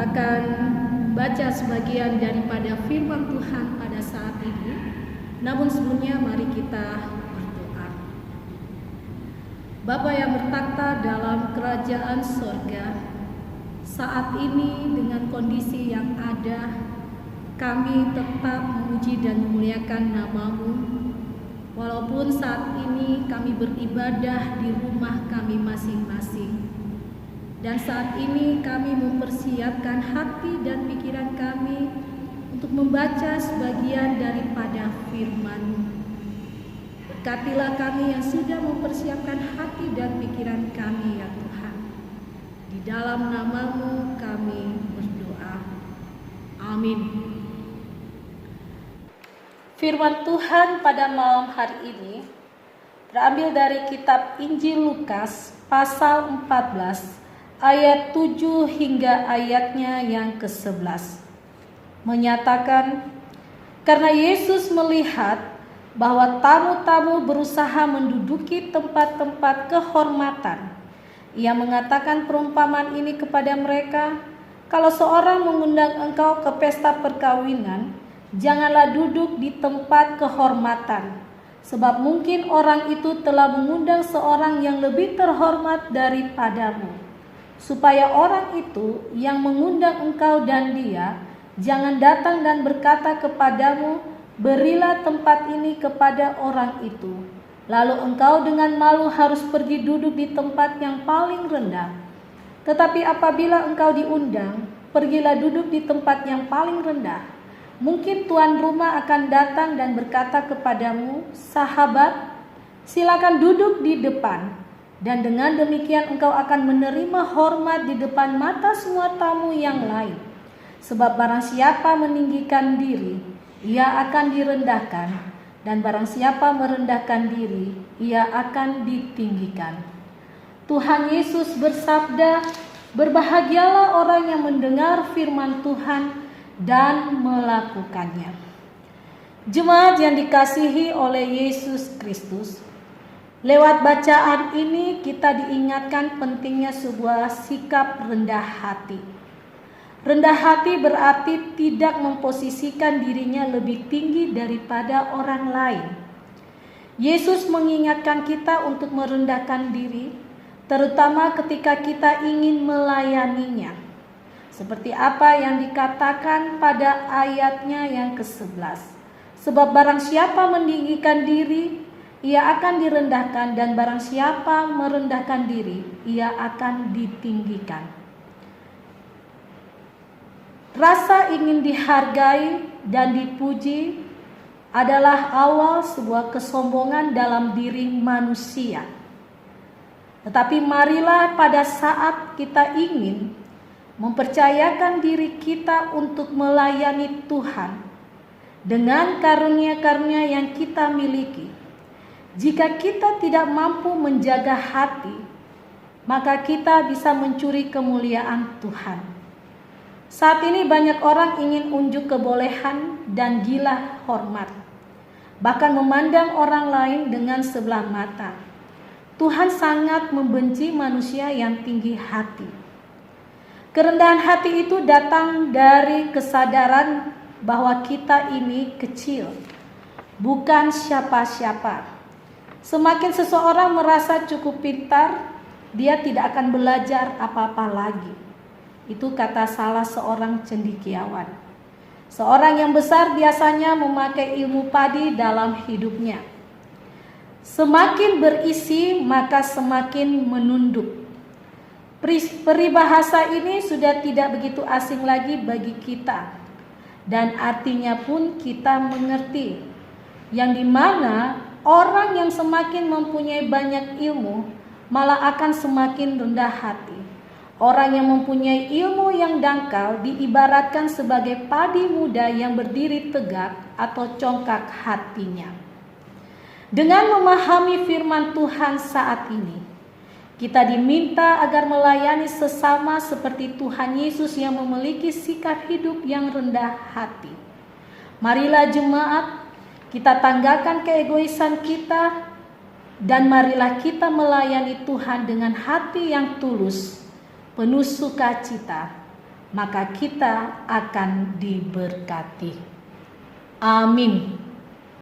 Kita akan baca sebagian daripada firman Tuhan pada saat ini. Namun sebelumnya mari kita berdoa. Bapa yang bertakhta dalam kerajaan sorga, saat ini dengan kondisi yang ada, kami tetap memuji dan memuliakan nama-Mu. Walaupun saat ini kami beribadah di rumah kami masing-masing. Dan saat ini kami mempersiapkan hati dan pikiran kami untuk membaca sebagian daripada firman-Mu. Berkatilah kami yang sudah mempersiapkan hati dan pikiran kami ya Tuhan. Di dalam nama-Mu kami berdoa. Amin. Firman Tuhan pada malam hari ini terambil dari kitab Injil Lukas pasal 14 ayat 7 hingga ayatnya yang ke-11. Menyatakan, karena Yesus melihat bahwa tamu-tamu berusaha menduduki tempat-tempat kehormatan, Ia mengatakan perumpamaan ini kepada mereka, kalau seorang mengundang engkau ke pesta perkawinan, janganlah duduk di tempat kehormatan, sebab mungkin orang itu telah mengundang seorang yang lebih terhormat daripadamu. Supaya orang itu yang mengundang engkau dan dia jangan datang dan berkata kepadamu, berilah tempat ini kepada orang itu. Lalu engkau dengan malu harus pergi duduk di tempat yang paling rendah. Tetapi apabila engkau diundang, pergilah duduk di tempat yang paling rendah. Mungkin tuan rumah akan datang dan berkata kepadamu, sahabat, silakan duduk di depan. Dan dengan demikian engkau akan menerima hormat di depan mata semua tamu yang lain. Sebab barang siapa meninggikan diri, ia akan direndahkan. Dan barang siapa merendahkan diri, ia akan ditinggikan. Tuhan Yesus bersabda, berbahagialah orang yang mendengar firman Tuhan dan melakukannya. Jemaat yang dikasihi oleh Yesus Kristus, lewat bacaan ini kita diingatkan pentingnya sebuah sikap rendah hati. Rendah hati berarti tidak memposisikan dirinya lebih tinggi daripada orang lain. Yesus mengingatkan kita untuk merendahkan diri, terutama ketika kita ingin melayaninya. Seperti apa yang dikatakan pada ayatnya yang ke-11. Sebab barang siapa meninggikan diri, ia akan direndahkan, dan barang siapa merendahkan diri, ia akan ditinggikan. Rasa ingin dihargai dan dipuji adalah awal sebuah kesombongan dalam diri manusia. Tetapi marilah pada saat kita ingin mempercayakan diri kita untuk melayani Tuhan dengan karunia-karunia yang kita miliki, jika kita tidak mampu menjaga hati, maka kita bisa mencuri kemuliaan Tuhan. Saat ini banyak orang ingin unjuk kebolehan dan gila hormat, bahkan memandang orang lain dengan sebelah mata. Tuhan sangat membenci manusia yang tinggi hati. Kerendahan hati itu datang dari kesadaran bahwa kita ini kecil, bukan siapa-siapa. Semakin seseorang merasa cukup pintar, dia tidak akan belajar apa-apa lagi. Itu kata salah seorang cendekiawan. Seorang yang besar biasanya memakai ilmu padi dalam hidupnya. Semakin berisi, maka semakin menunduk. Peribahasa ini sudah tidak begitu asing lagi bagi kita. Dan artinya pun kita mengerti. Yang dimana orang yang semakin mempunyai banyak ilmu malah akan semakin rendah hati. Orang yang mempunyai ilmu yang dangkal diibaratkan sebagai padi muda yang berdiri tegak atau congkak hatinya. Dengan memahami firman Tuhan saat ini, kita diminta agar melayani sesama seperti Tuhan Yesus yang memiliki sikap hidup yang rendah hati. Marilah jemaat, kita tanggalkan keegoisan kita dan marilah kita melayani Tuhan dengan hati yang tulus, penuh sukacita, maka kita akan diberkati. Amin.